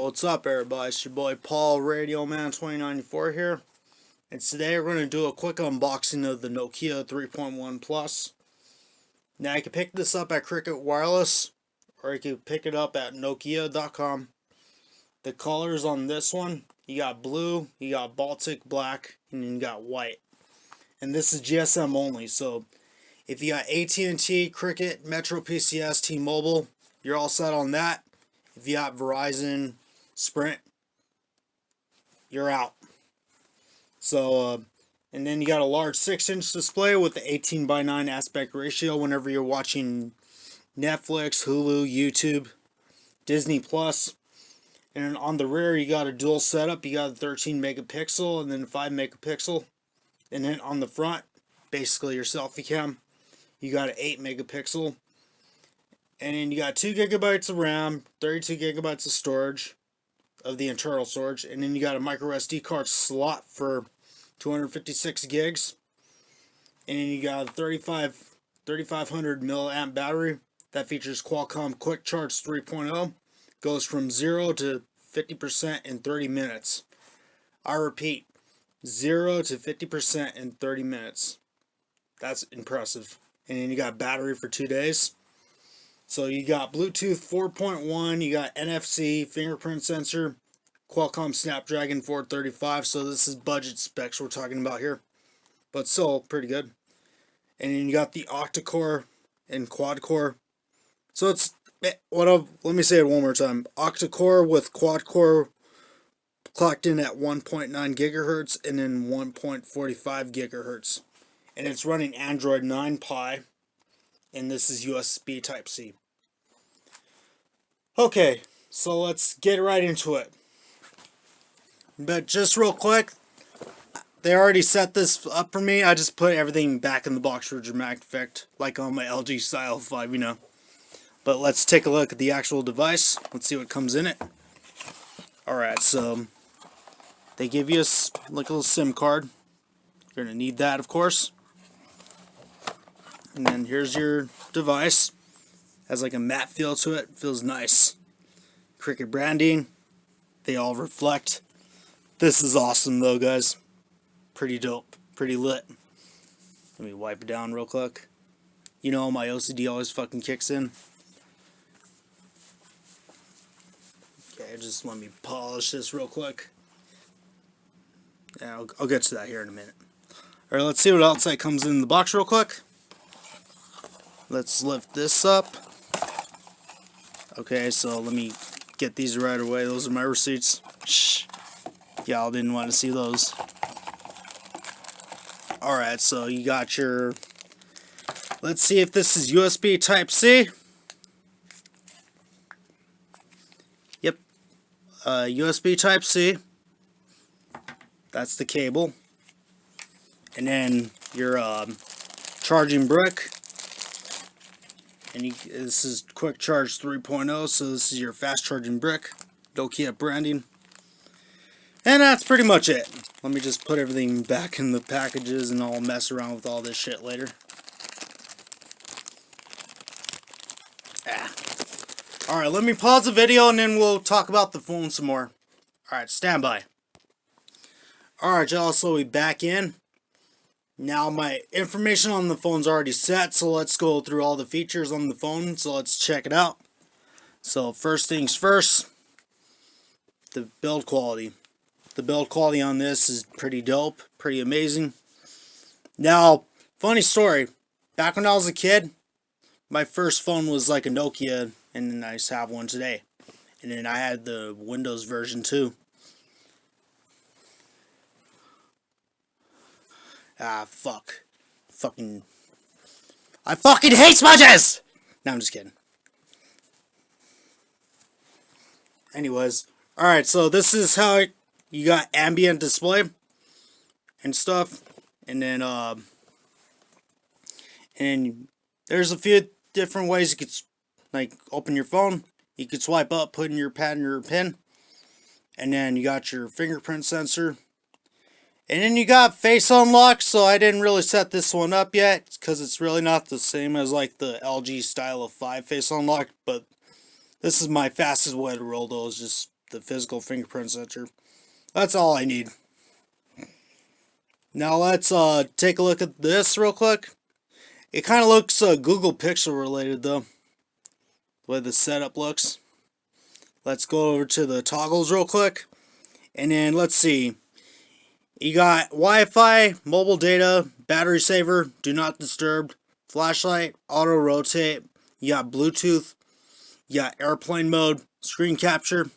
Yo, what's up everybody? It's your boy Paul Radio Man 2094 here. And today we're going to do a quick unboxing of the Nokia 3.1 Plus. Now you can pick this up at Cricket Wireless, or you can pick it up at Nokia.com. The colors on this one, you got blue, you got Baltic black, and you got white. And this is GSM only, so if you got AT&T, Cricket, Metro PCS, T-Mobile, you're all set on that. If you got Verizon, Sprint, you're out. So, and then you got a large 6-inch display with the 18:9 aspect ratio whenever you're watching Netflix, Hulu, YouTube, Disney Plus. And on the rear, you got a dual setup. You got a 13 megapixel and then 5 megapixel. And then on the front, basically your selfie cam, you got an 8 megapixel. And then you got 2 gigabytes of RAM, 32 gigabytes of storage, of the internal storage. And then you got a micro SD card slot for 256 gigs. And then you got a 3500 milliamp battery that features Qualcomm Quick Charge 3.0. Goes from 0 to 50% in 30 minutes. I repeat, 0 to 50% in 30 minutes. That's impressive. And then you got battery for 2 days. So you got Bluetooth 4.1, you got NFC, fingerprint sensor, Qualcomm Snapdragon 435. So this is budget specs we're talking about here, but still pretty good. And then you got the Octacore and Quad-core. So it's let me say it one more time. Octacore with Quad-core clocked in at 1.9 gigahertz and then 1.45 gigahertz. And it's running Android 9 Pie. And this is USB Type-C. Okay, so let's get right into it. But just real quick, they already set this up for me. I just put everything back in the box for dramatic effect, like on my LG Style 5, you know. But let's take a look at the actual device. Let's see what comes in it. Alright, so they give you a little SIM card. You're going to need that, of course. And then here's your device. Has like a matte feel to it. Feels nice. Cricket branding. They all reflect. This is awesome though, guys. Pretty dope. Pretty lit. Let me wipe it down real quick. You know, my OCD always fucking kicks in. Okay, just let me polish this real quick. Yeah, I'll get to that here in a minute. Alright, let's see what else that comes in the box real quick. Let's lift this up. Okay, so let me get these right away. Those are my receipts. Shh. Y'all didn't want to see those. Alright, so you got your... Let's see if this is USB Type-C. Yep. USB Type-C. That's the cable. And then your charging brick. And this is Quick Charge 3.0, so this is your fast charging brick. Nokia branding. And that's pretty much it. Let me just put everything back in the packages and I'll mess around with all this shit later. Alright, let me pause the video and then we'll talk about the phone some more. Alright, stand by. Alright, y'all, so we back in. Now my information on the phone's already set, so let's go through all the features on the phone, so let's check it out. So first things first, the build quality. The build quality on this is pretty dope, pretty amazing. Now, funny story, back when I was a kid, my first phone was like a Nokia, and then I just have one today. And then I had the Windows version too. Ah, fuck. I fucking hate smudges! No, I'm just kidding. Anyways. Alright, so this is how you got ambient display and stuff. And then, and there's a few different ways you could, like, open your phone. You could swipe up, put in your pad and your pin. And then you got your fingerprint sensor. And then you got face unlock, so I didn't really set this one up yet, because it's really not the same as like the LG Style 5 face unlock, but this is my fastest way to roll those, just the physical fingerprint sensor. That's all I need. Now let's take a look at this real quick. It kind of looks Google Pixel related though, the way the setup looks. Let's go over to the toggles real quick. And then let's see. You got Wi-Fi, mobile data, battery saver, do not disturb, flashlight, auto rotate. You got Bluetooth. You got airplane mode, screen capture.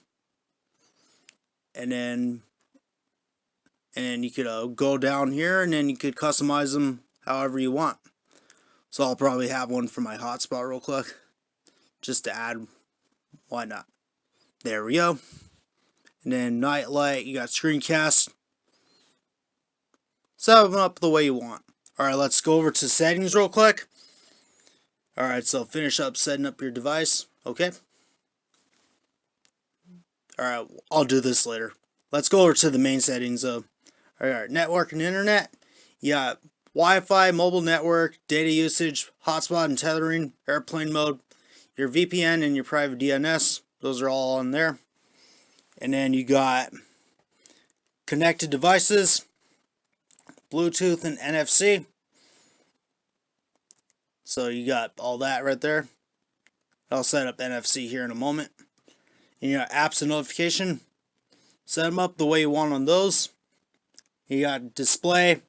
And then you could go down here and then you could customize them however you want. So I'll probably have one for my hotspot real quick, just to add. Why not? There we go. And then night light, you got screencast. Set them up the way you want. Alright, let's go over to settings real quick. Alright, so finish up setting up your device. Okay. Alright, I'll do this later. Let's go over to the main settings though. Alright, network and internet. You got Wi-Fi, mobile network, data usage, hotspot and tethering, airplane mode, your VPN and your private DNS. Those are all on there. And then you got connected devices, Bluetooth and NFC. So you got all that right there. I'll set up NFC here in a moment. And you got apps and notification. Set them up the way you want on those. You got display.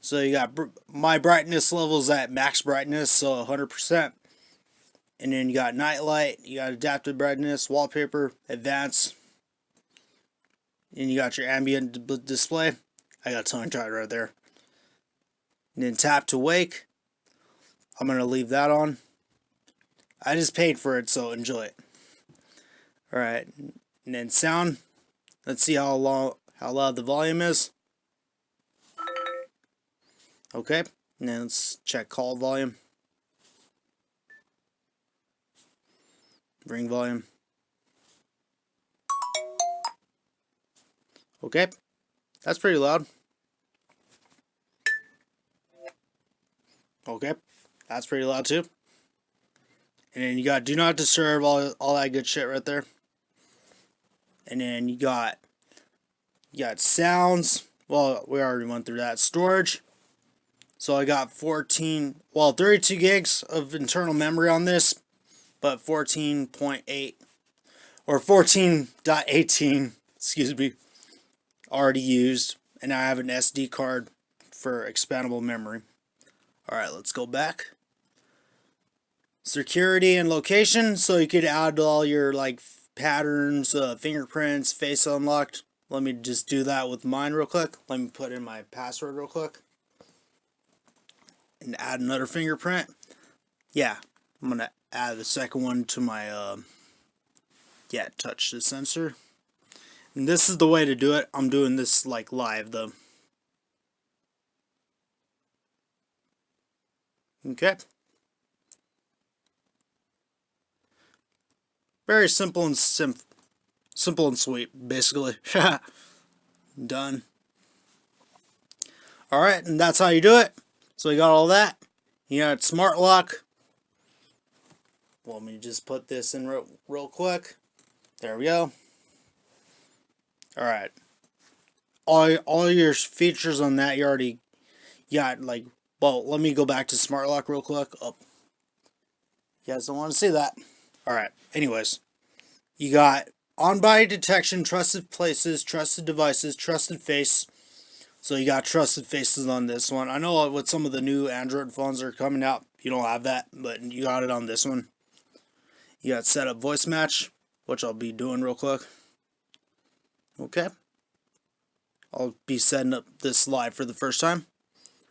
So you got my brightness levels at max brightness, so 100%. And then you got night light, you got adaptive brightness, wallpaper, advanced. And you got your ambient display. I got tongue tied right there. And then tap to wake. I'm going to leave that on. I just paid for it, so enjoy it. Alright. And then sound. Let's see how loud the volume is. Okay. And then let's check call volume. Ring volume. Okay. That's pretty loud. Okay. That's pretty loud too. And then you got do not disturb, all that good shit right there. And then you got sounds. Well, we already went through that. Storage. So I got 32 gigs of internal memory on this, but 14.8 or 14.18, excuse me, already used, and I have an SD card for expandable memory. Alright, let's go back. Security and location, so you could add all your like patterns, fingerprints, face unlocked. Let me just do that with mine real quick. Let me put in my password real quick. And add another fingerprint. Yeah, I'm going to add the second one to my, touch the sensor. And this is the way to do it. I'm doing this like live though. Okay. Very simple and simple and sweet, basically. Done. Alright, and that's how you do it. So we got all that. You got smart lock. Well, let me just put this in real quick. There we go. Alright. All your features on that you already got, like, well, let me go back to smart lock real quick. Oh. You guys don't want to see that. Alright, anyways. You got on-body detection, trusted places, trusted devices, trusted face. So you got trusted faces on this one. I know with some of the new Android phones that are coming out, you don't have that, but you got it on this one. You got setup voice match, which I'll be doing real quick. Okay. I'll be setting up this live for the first time.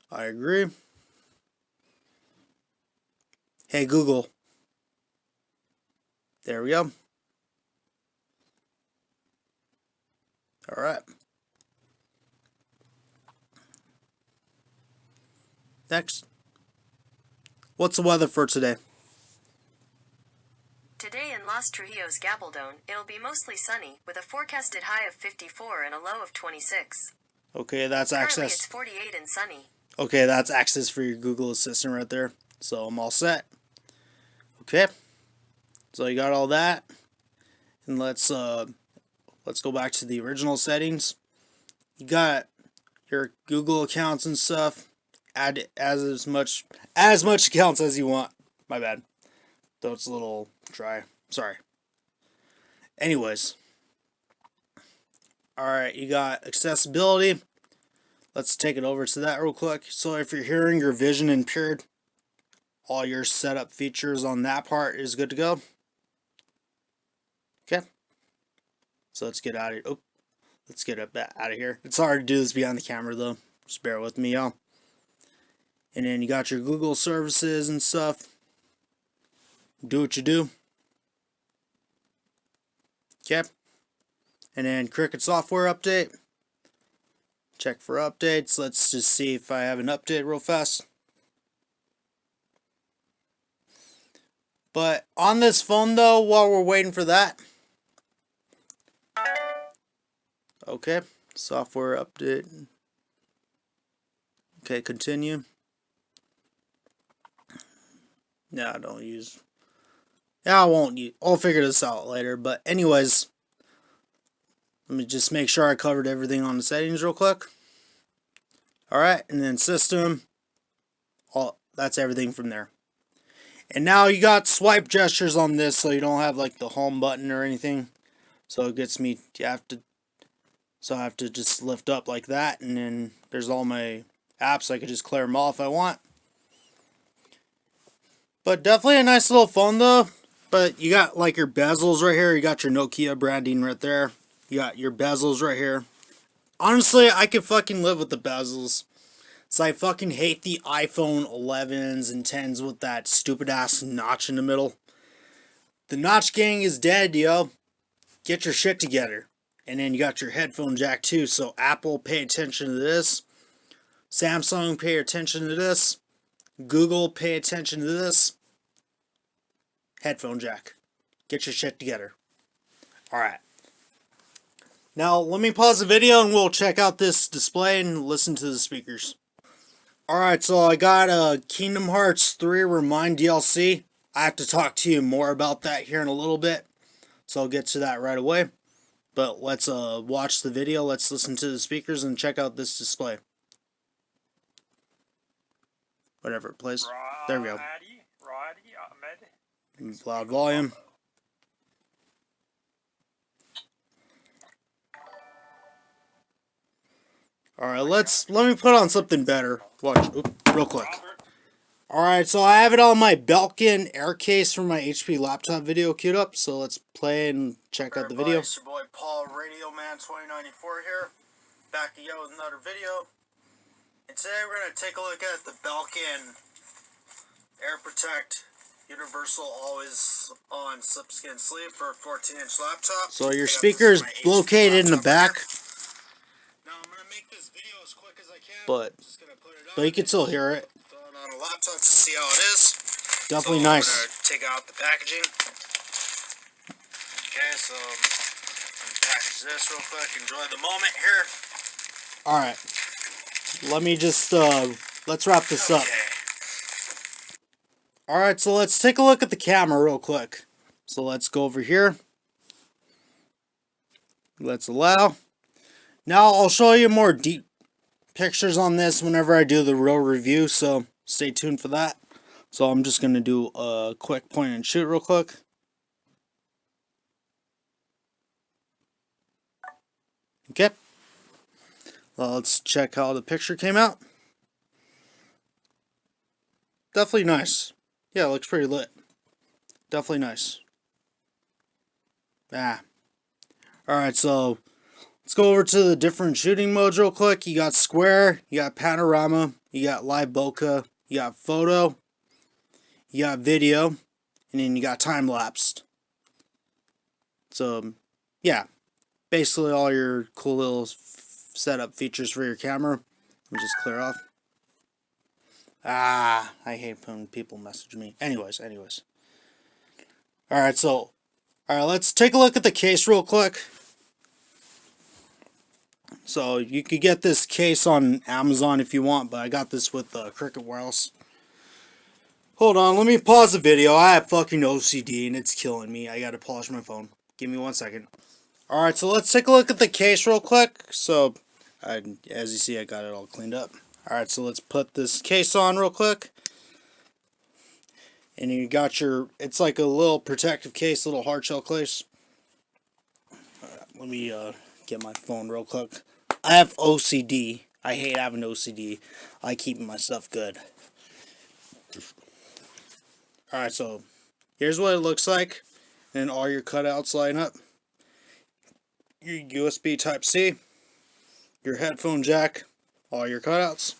I agree. Hey Google. There we go. Alright. Next. What's the weather for today? Today in Los Trujillos, Gabaldon, it'll be mostly sunny, with a forecasted high of 54 and a low of 26. Okay, that's Currently access. it's 48 and sunny. Okay, that's access for your Google Assistant right there. So I'm all set. Okay. So you got all that. And And let's go back to the original settings. You got your Google accounts and stuff. Add as much accounts as you want. My bad. Though it's a little dry. Sorry. Anyways. Alright, you got accessibility. Let's take it over to that real quick. So if you're hearing your vision impaired, all your setup features on that part is good to go. Okay. So let's get out of here. Oh, let's get out of here. It's hard to do this behind the camera though. Just bear with me, y'all. And then you got your Google services and stuff. Do what you do. Okay. And then Cricket software update. Check for updates. Let's just see if I have an update real fast. But on this phone though, while we're waiting for that. Okay. Software update. Okay, continue. No, don't use. Yeah, I won't use. I'll figure this out later. But anyways, let me just make sure I covered everything on the settings real quick. Alright, and then system. That's everything from there. And now you got swipe gestures on this, so you don't have like the home button or anything. So it gets me. So I have to just lift up like that, and then there's all my apps. I could just clear them all if I want. But definitely a nice little phone though. But you got like your bezels right here. You got your Nokia branding right there. You got your bezels right here. Honestly, I could fucking live with the bezels. So I fucking hate the iPhone 11s and 10s with that stupid ass notch in the middle. The notch gang is dead, yo. Get your shit together. And then you got your headphone jack too. So Apple, pay attention to this. Samsung, pay attention to this. Google, pay attention to this. Headphone jack. Get your shit together. Alright. Now, let me pause the video and we'll check out this display and listen to the speakers. Alright, so I got a Kingdom Hearts 3 Remind DLC. I have to talk to you more about that here in a little bit. So I'll get to that right away. But let's watch the video, let's listen to the speakers and check out this display. Whatever it plays. There we go. Loud volume. Alright, let me put on something better. Watch, real quick. Alright, so I have it on my Baltic air case from my HP laptop video queued up. So let's play and check out the video. It's your boy Paul, Radio Man 2094 here. Back again with another video. And today we're going to take a look at the Baltic Air Protect Universal Always On Slipskin Sleeve for a 14-inch laptop. So your speaker is located in the back. Now I'm going to make this video as quick as I can. But you can still hear it. Throw it on a laptop to see how it is. Definitely nice. I'm going to take out the packaging. Okay, so I'm going to package this real quick. Enjoy the moment here. Alright. Let me just, let's wrap this up. Alright, so let's take a look at the camera real quick. So let's go over here. Let's allow. Now I'll show you more deep pictures on this whenever I do the real review, so stay tuned for that. So I'm just going to do a quick point and shoot real quick. Okay. Well, let's check how the picture came out. Definitely nice. Yeah, it looks pretty lit. Definitely nice. Alright, so let's go over to the different shooting modes real quick. You got square, you got panorama, you got live bokeh, you got photo, you got video, and then you got time-lapsed. So, yeah. Basically all your cool little setup features for your camera. Let me just clear off. I hate when people message me. Anyways. Alright, let's take a look at the case real quick. So, you could get this case on Amazon if you want, but I got this with Cricket Wireless. Hold on, let me pause the video. I have fucking OCD and it's killing me. I gotta polish my phone. Give me 1 second. Alright, so let's take a look at the case real quick. So, as you see, I got it all cleaned up. Alright, so let's put this case on real quick. And you got your, it's like a little protective case, little hard shell case. Alright, let me get my phone real quick. I have OCD. I hate having OCD. I keep my stuff good. Alright, so here's what it looks like. And all your cutouts line up. Your USB Type-C. Your headphone jack. All your cutouts.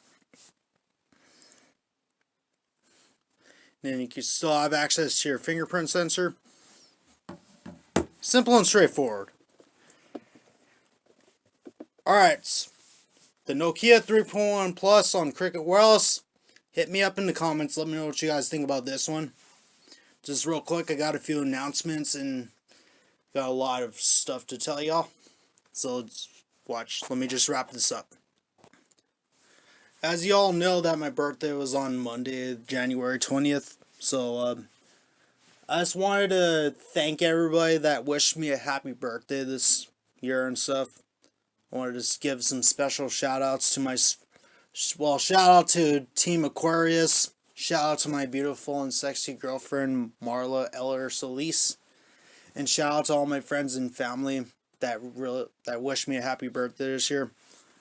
Then you can still have access to your fingerprint sensor. Simple and straightforward. Alright. The Nokia 3.1 Plus on Cricket Wireless. Hit me up in the comments. Let me know what you guys think about this one. Just real quick, I got a few announcements and got a lot of stuff to tell y'all. So let's watch. Let me just wrap this up. As y'all know that my birthday was on Monday, January 20th. So I just wanted to thank everybody that wished me a happy birthday this year and stuff. I wanted to just give some special shout outs to my, well, shout out to Team Aquarius. Shout out to my beautiful and sexy girlfriend, Marla Eller Solis. And shout out to all my friends and family that wished me a happy birthday this year.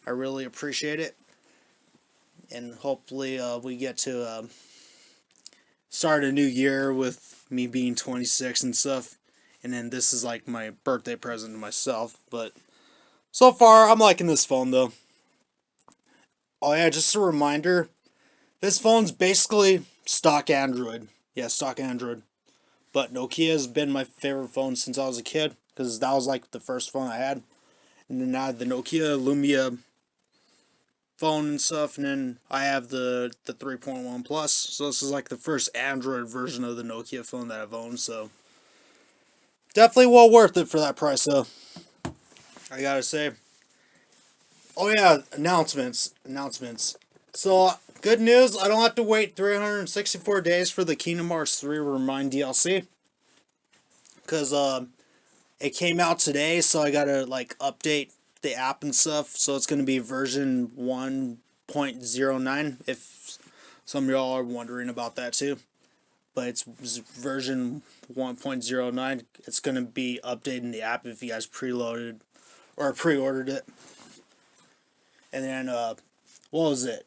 I really appreciate it. And hopefully we get to start a new year with me being 26 and stuff. And then this is like my birthday present to myself. But so far, I'm liking this phone though. Oh yeah, just a reminder. This phone's basically stock Android. Yeah, stock Android. But Nokia has been my favorite phone since I was a kid. Because that was like the first phone I had. And then I had the Nokia Lumia phone and stuff. And then I have the 3.1 Plus. So this is like the first Android version of the Nokia phone that I've owned. So definitely well worth it for that price though. I gotta say. Oh yeah, announcements. So, good news, I don't have to wait 364 days for the Kingdom Hearts 3 Remind DLC. Because, it came out today, so I gotta, like, update the app and stuff. So, it's gonna be version 1.09, if some of y'all are wondering about that too. But it's version 1.09. It's gonna be updating the app if you guys preloaded or pre-ordered it. And then, what was it?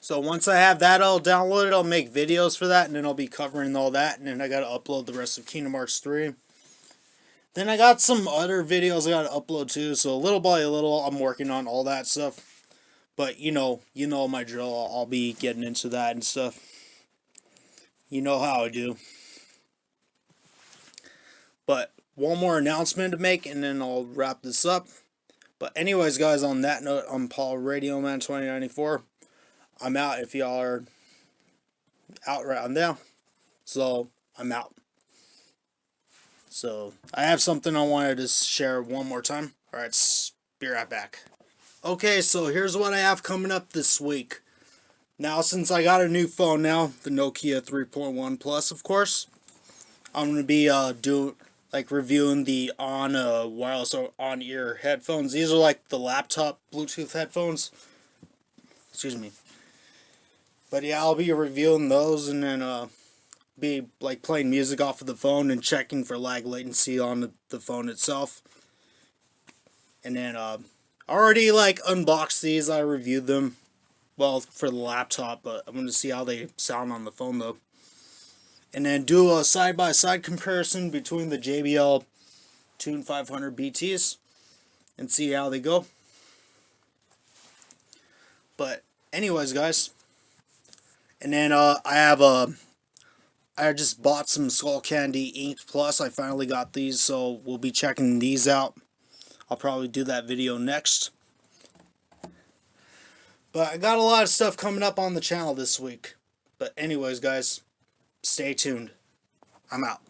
So once I have that all downloaded, I'll make videos for that, and then I'll be covering all that, and then I gotta upload the rest of Kingdom Hearts 3. Then I got some other videos I gotta upload too, so little by little, I'm working on all that stuff. But you know my drill, I'll be getting into that and stuff. You know how I do. But one more announcement to make, and then I'll wrap this up. But anyways, guys, on that note, I'm Paul Radio Man 2094. I'm out if y'all are out right now. So, I'm out. So, I have something I wanted to share one more time. Alright, be right back. Okay, so here's what I have coming up this week. Now, since I got a new phone now, the Nokia 3.1 Plus, of course, I'm going to be reviewing the wireless or on-ear headphones. These are like the laptop Bluetooth headphones. Excuse me. But yeah, I'll be reviewing those and then be like playing music off of the phone and checking for lag latency on the phone itself. And then already like unboxed these. I reviewed them. Well, for the laptop, but I'm going to see how they sound on the phone though. And then do a side-by-side comparison between the JBL Tune 500 BTs and see how they go. But anyways, guys. And then I just bought some Skull Candy Inked Plus. I finally got these, so we'll be checking these out. I'll probably do that video next. But I got a lot of stuff coming up on the channel this week. But anyways, guys, stay tuned. I'm out.